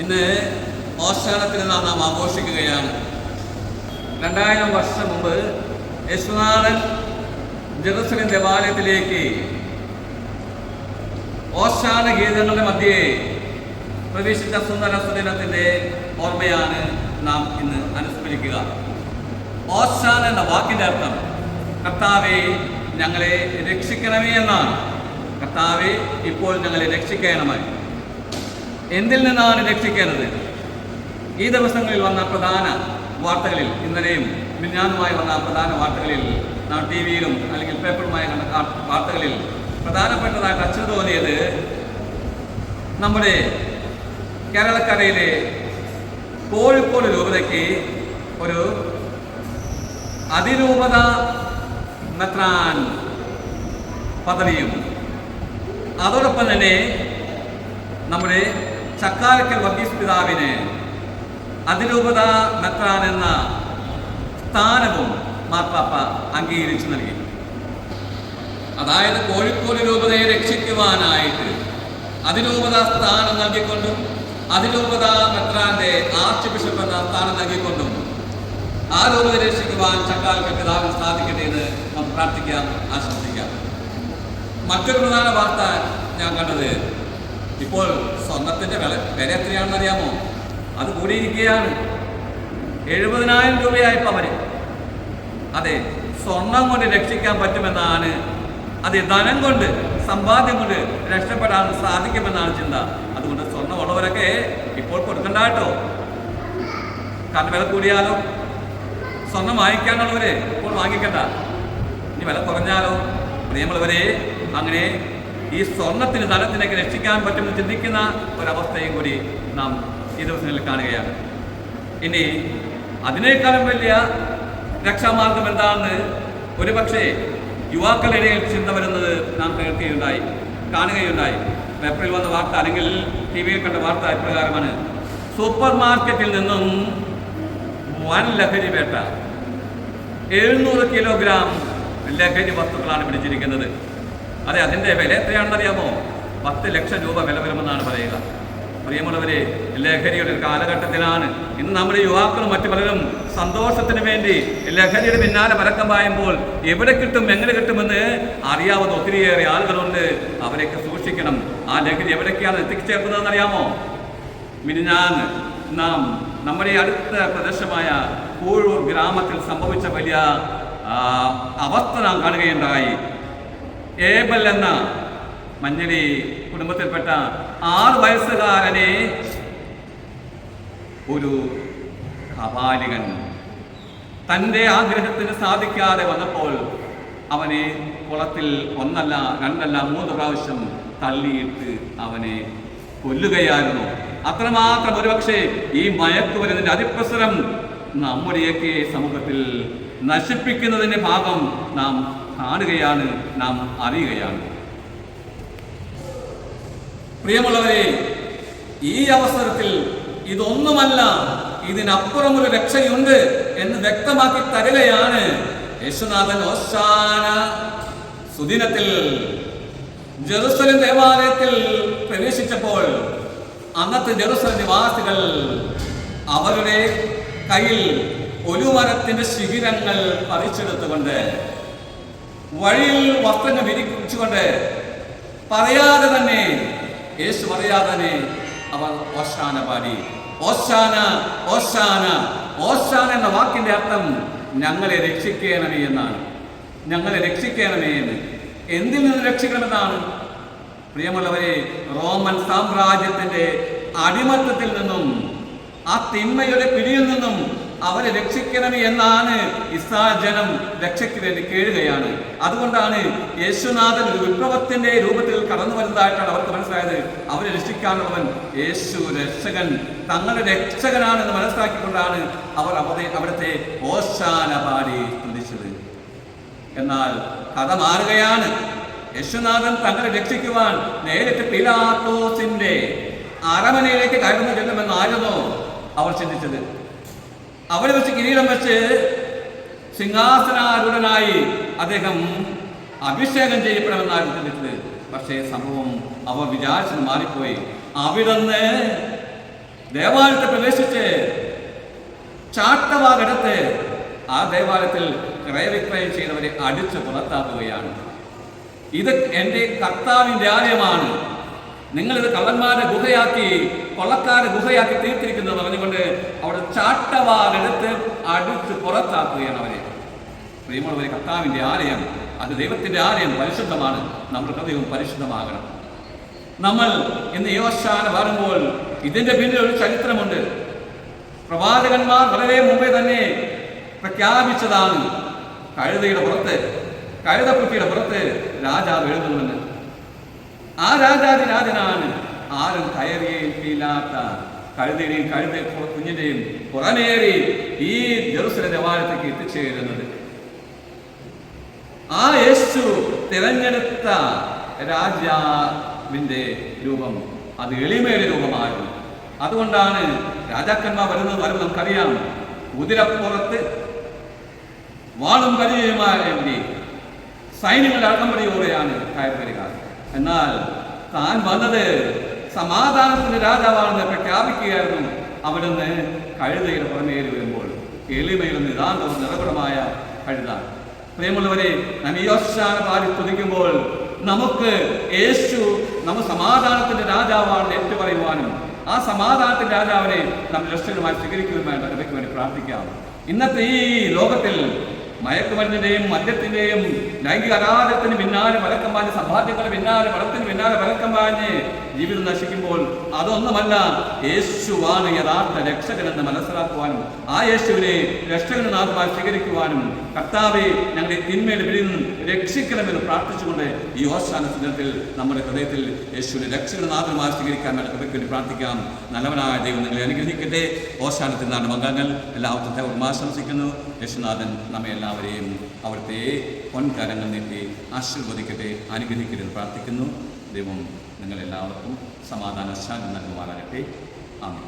ഇന്ന് ഓശാന തിരുനാൾ നാം ആഘോഷിക്കുകയാണ്. 2000 വർഷം മുമ്പ് യേശുനാഥൻ ജെറുസലേം ദേവാലയത്തിലേക്ക് ഓശാന ഗീതങ്ങളുടെ മധ്യേ പ്രവേശിച്ച സുന്ദര സുദിനത്തിൻ്റെ ഓർമ്മയാണ് നാം ഇന്ന് അനുസ്മരിക്കുക. ഓശാന എന്ന വാക്കിൻ്റെ അർത്ഥം കർത്താവെ ഞങ്ങളെ രക്ഷിക്കണമേ എന്നാണ്. കർത്താവെ ഇപ്പോൾ ഞങ്ങളെ രക്ഷിക്കണമേ. എന്തിൽ നിന്നാണ് രക്ഷിക്കേണ്ടത്? ഈ ദിവസങ്ങളിൽ വന്ന പ്രധാന വാർത്തകളിൽ, ഇന്നലെയും മിനിഞ്ഞാന്നുമായി വന്ന പ്രധാന വാർത്തകളിൽ, നാം ടി വിയിലും അല്ലെങ്കിൽ പേപ്പറുമായി കണ്ട വാർത്തകളിൽ പ്രധാനപ്പെട്ടതായിട്ട് അച്ഛൻ തോന്നിയത് നമ്മുടെ കേരളക്കരയിലെ കോഴിക്കോട് രൂപതയ്ക്ക് ഒരു അതിരൂപത മെത്രാൻ പദവിയും അതോടൊപ്പം തന്നെ നമ്മുടെ ചക്കാലക്കൽ വർഗീസ് പിതാവിന് അതിരൂപത മെത്രാൻ എന്ന സ്ഥാനവും മാർപ്പാപ്പ അംഗീകരിച്ചു നൽകി. അതായത് കോഴിക്കോട് രൂപതയെ രക്ഷിക്കുവാനായിട്ട് അതിരൂപത സ്ഥാനം നൽകിക്കൊണ്ടും അതിരൂപത മെത്രാന്റെ ആർച്ച് ബിഷപ്പ് എന്ന സ്ഥാനം നൽകിക്കൊണ്ടും ആ രൂപത രക്ഷിക്കുവാൻ ചക്കാലക്കൽ പിതാവിന് സാധിക്കട്ടെ എന്ന് നമുക്ക് പ്രാർത്ഥിക്കാം, ആശംസിക്കാം. മറ്റൊരു പ്രധാന വാർത്ത ഞാൻ കണ്ടത്, ഇപ്പോൾ സ്വർണത്തിൻ്റെ വില എത്രയാണെന്ന് അറിയാമോ? അത് കൂടിയിരിക്കുകയാണ്. 70,000 രൂപയായിപ്പോൾ അവര്. അതെ, സ്വർണം കൊണ്ട് രക്ഷിക്കാൻ പറ്റുമെന്നാണ്, അത് ധനം കൊണ്ട്, സമ്പാദ്യം കൊണ്ട് രക്ഷപ്പെടാൻ സാധിക്കുമെന്നാണ് ചിന്ത. അതുകൊണ്ട് സ്വർണ്ണമുള്ളവരൊക്കെ ഇപ്പോൾ കൊടുക്കണ്ട കേട്ടോ. കാരണം വില കൂടിയാലോ. സ്വർണം വാങ്ങിക്കാനുള്ളവരെ ഇപ്പോൾ വാങ്ങിക്കണ്ട. ഇനി വില കുറഞ്ഞാലോ? പ്രിയമുള്ളവരെ, അങ്ങനെ ഈ സ്വർണത്തിന്, ധനത്തിനൊക്കെ രക്ഷിക്കാൻ പറ്റുമെന്ന് ചിന്തിക്കുന്ന ഒരവസ്ഥയും കൂടി നാം ഈ ദിവസങ്ങളിൽ കാണുകയാണ്. ഇനി അതിനേക്കാളും വലിയ രക്ഷാമാർഗം എന്താണെന്ന് ഒരുപക്ഷെ യുവാക്കളുടെ ഇടയിൽ ചിന്ത വരുന്നത് നാം കാണുകയുണ്ടായി. പേപ്പറിൽ വന്ന വാർത്ത അല്ലെങ്കിൽ ടി വിയിൽ കണ്ട വാർത്ത ഇപ്രകാരമാണ്: സൂപ്പർ മാർക്കറ്റിൽ നിന്നും വൻ ലഹരി വേട്ട. 700 കിലോഗ്രാം ലഹരി വസ്തുക്കളാണ് പിടിച്ചിരിക്കുന്നത്. അതെ, അതിൻ്റെ വില എത്രയാണെന്നറിയാമോ? 10 ലക്ഷം രൂപ വില വരുമെന്നാണ് പറയുക. പ്രിയമുള്ളവരെ, ലഹരിയുടെ ഒരു കാലഘട്ടത്തിലാണ് ഇന്ന് നമ്മുടെ യുവാക്കളും മറ്റു പലരും സന്തോഷത്തിന് വേണ്ടി ലഹരിയുടെ പിന്നാലെ പരക്കം പായുമ്പോൾ എവിടെ കിട്ടും, എങ്ങനെ കിട്ടുമെന്ന് അറിയാവുന്ന ഒത്തിരിയേറെ ആളുകളുണ്ട്. അവരെയൊക്കെ സൂക്ഷിക്കണം. ആ ലഹരി എവിടേക്കാണ് എത്തിച്ചേർക്കുന്നതെന്ന് അറിയാമോ? മിനിഞ്ഞാന്ന് നാം നമ്മുടെ അടുത്ത പ്രദേശമായ കൂഴൂർ ഗ്രാമത്തിൽ സംഭവിച്ച വലിയ അവസ്ഥ നാം കാണുകയുണ്ടായി. ഏബൽ എന്ന മഞ്ഞളി കുടുംബത്തിൽപ്പെട്ട 6 വയസ്സുകാരനെ ഒരു കപാലികൻ തൻ്റെ ആഗ്രഹത്തിന് സാധിക്കാതെ വന്നപ്പോൾ അവനെ കുളത്തിൽ 1 അല്ല 2 അല്ല 3 പ്രാവശ്യം തള്ളിയിട്ട് അവനെ കൊല്ലുകയായിരുന്നു. അത്രമാത്രം ഒരുപക്ഷെ ഈ മയക്കുമരുന്നിൻ്റെ അതിപ്രസരം നമ്മുടെയൊക്കെ സമൂഹത്തിൽ നശിപ്പിക്കുന്നതിൻ്റെ ഭാഗം നാം കാണുകയാണ്, നാം അറിയുകയാണ്. പ്രിയമുള്ളവരെ, ഈ അവസരത്തിൽ ഇതൊന്നുമല്ല, ഇതിനപ്പുറം ഒരു രക്ഷയുണ്ട് എന്ന് വ്യക്തമാക്കി തരികയാണ് യേശുനാഥൻ. ഓശാന സുദിനത്തിൽ ജെറുസലേം ദേവാലയത്തിൽ പ്രവേശിച്ചപ്പോൾ അന്നത്തെ ജെറുസലേം നിവാസികൾ അവരുടെ കയ്യിൽ ഒലിവുമരത്തിന്റെ ശിഖിരങ്ങൾ പറിച്ചെടുത്തുകൊണ്ട്, വഴിയിൽ വസ്ത്രങ്ങൾ വിരിച്ചുകൊണ്ട്, പറയാതെ തന്നെ, യേശു പറയാതെ തന്നെ അവർ ഓശാന പാടി. ഓശാന ഓശാന ഓശാന എന്ന വാക്കിന്റെ അർത്ഥം ഞങ്ങളെ രക്ഷിക്കണമേ എന്നാണ്. ഞങ്ങളെ രക്ഷിക്കണമേ എന്ന്. എന്തിൽ നിന്ന് രക്ഷിക്കണമെന്നാണ്? പ്രിയമുള്ളവരെ, റോമൻ സാമ്രാജ്യത്തിന്റെ അടിമത്തത്തിൽ നിന്നും, ആ തിന്മയുടെ പിടിയിൽ നിന്നും അവരെ രക്ഷിക്കണമേ എന്നാണ് ഇസ്രായേൽ ജനം രക്ഷയ്ക്ക് വേണ്ടി കേഴുകയാണ്. അതുകൊണ്ടാണ് യേശുനാഥൻ ഒരു വിപ്ലവത്തിന്റെ രൂപത്തിൽ കടന്നു വരുന്നതായിട്ടാണ് അവർക്ക് മനസ്സിലായത്. അവരെ രക്ഷിക്കാനുള്ളവൻ യേശു രക്ഷകൻ, തങ്ങളുടെ രക്ഷകനാണെന്ന് മനസ്സിലാക്കിക്കൊണ്ടാണ് അവർ അവിടുത്തെ ഓശാന പാടി സ്തുതിച്ചത്. എന്നാൽ കഥ മാറുകയാണ്. യേശുനാഥൻ തങ്ങളെ രക്ഷിക്കുവാൻ നേരിട്ട് പിലാത്തോസിന്റെ അരമനയിലേക്ക് കയറുന്നു ചെല്ലുമെന്നായിരുന്നു അവർ ചിന്തിച്ചത്. അവിടെ വെച്ച് കിരീടം വെച്ച് സിംഹാസനാരൂഢനായി അദ്ദേഹം അഭിഷേകം ചെയ്യപ്പെടുമെന്നായിരുന്നു ചിന്തിച്ചത്. പക്ഷേ സംഭവം അവർ വിചാരിച്ചത് മാറിപ്പോയി. അവിടുന്ന് ദേവാലയത്തിൽ പ്രവേശിച്ച് ചാട്ടവാറെടുത്ത് ആ ദേവാലയത്തിൽ ക്രയവിക്രയം ചെയ്തവരെ അടിച്ചു പുറത്താക്കുകയാണ്. ഇത് എൻ്റെ കർത്താവിൻ്റെ ആലയമാണ്, നിങ്ങളിത് കള്ളന്മാരുടെ ഗുഹയാക്കി, കൊള്ളക്കാരുടെ ഗുഹയാക്കി തീർത്തിരിക്കുന്നത് പറഞ്ഞുകൊണ്ട് അവിടെ ചാട്ടവാറെടുത്ത് അടിച്ച് പുറത്താക്കുകയാണ് അവരെ. പ്രിയമുള്ളവരെ, കർത്താവിൻ്റെ ആലയം, അത് ദൈവത്തിൻ്റെ ആലയം, പരിശുദ്ധമാണ്. നമ്മുടെ ഹൃദയവും പരിശുദ്ധമാകണം. നമ്മൾ ഇന്ന് യോശാന വരുമ്പോൾ ഇതിൻ്റെ പിന്നിൽ ഒരു ചരിത്രമുണ്ട്. പ്രവാചകന്മാർ വളരെ മുമ്പേ തന്നെ പ്രഖ്യാപിച്ചതാണ്. കഴുതയുടെ പുറത്ത്, കഴുതക്കുട്ടിയുടെ പുറത്ത് രാജാവ് എഴുതുന്നുവെന്ന്. ആ രാജാതിരാജനാണ് ആരും കയറിയില്ലാത്ത കഴുതയുടെയും കുഞ്ഞിന്റെയും പുറമേറി ഈ ജെറുസലേം ദേവാലയത്തേക്ക് എത്തിച്ചേരുന്നത്. ആ യേശു തിരഞ്ഞെടുത്ത രാജാവിൻ്റെ രൂപം അത് എളിമയുടെ രൂപമായിരുന്നു. അതുകൊണ്ടാണ് രാജാക്കന്മാർ വരുന്നത് നമുക്കറിയാം. കുതിരപ്പുറത്ത് വാളും പരിചയമായി സൈന്യങ്ങളുടെ അകമ്പടിയോടെയാണ് കയറി വരിക. എന്നാൽ താൻ വന്നത് സമാധാനത്തിന്റെ രാജാവാണെന്ന് പ്രഖ്യാപിക്കുകയായിരുന്നു. അവിടുന്ന് കഴുതയുടെ പുറമേറി വരുമ്പോൾ എളിമയിലും നിതാന്തവും നിറകുടമായ കഴുത. പ്രിയമുള്ളവരെ, നാം ഈ യോശാന പാടി സ്തുതിക്കുമ്പോൾ നമുക്ക് യേശു നമ്മൾ സമാധാനത്തിന്റെ രാജാവാണെന്ന് ഏറ്റുപറയുവാനും ആ സമാധാനത്തിന്റെ രാജാവിനെ നാം രക്ഷകനുമായി സ്വീകരിക്കുവാൻ അവയ്ക്ക് വേണ്ടി പ്രാർത്ഥിക്കാം. ഇന്നത്തെ ഈ ലോകത്തിൽ മയക്കുമരുന്നിന്റെയും മദ്യത്തിന്റെയും ലൈംഗിക അനാദരത്തിന് പിന്നാലെ വഴക്കം പാഞ്ഞ്, സമ്പാദ്യങ്ങളുടെ പിന്നാലെ പണത്തിന് പിന്നാലെ വഴക്കം പാഞ്ഞ് ജീവിതം നശിക്കുമ്പോൾ അതൊന്നുമല്ല, യേശുവാണ് യഥാർത്ഥ രക്ഷകനെന്ന് മനസ്സിലാക്കുവാനും ആ യേശുവിനെ രക്ഷകന്റെ നാഥമായി സ്വീകരിക്കുവാനും കർത്താവെ ഞങ്ങളുടെ തിന്മയുടെ പിടിയിൽ നിന്നും രക്ഷിക്കണമെന്ന് പ്രാർത്ഥിച്ചുകൊണ്ട് ഈ യോശാന ദിനത്തിൽ നമ്മുടെ ഹൃദയത്തിൽ യേശുവിനെ രക്ഷകന്റെ നാഥമായി സ്വീകരിക്കാൻ നമുക്ക് വേണ്ടി പ്രാർത്ഥിക്കാം. നല്ലവനായ ദൈവം നിങ്ങളെ അനുഗ്രഹിക്കട്ടെ. യോശാന തിരുനാളിന്റെ മംഗളങ്ങൾ എല്ലാവർക്കും ആശംസിക്കുന്നു. യേശുനാഥൻ നമ്മെ എല്ലാവരെയും അവിടുത്തെ പൊൻകരങ്ങൾ നീട്ടി ആശീർവദിക്കട്ടെ, അനുഗ്രഹിക്കട്ടെ എന്ന് പ്രാർത്ഥിക്കുന്നു. ദൈവം നിങ്ങളെല്ലാവർക്കും സമാധാന ശാന്തി നൽകുമാറാകട്ടെ. ആമേൻ.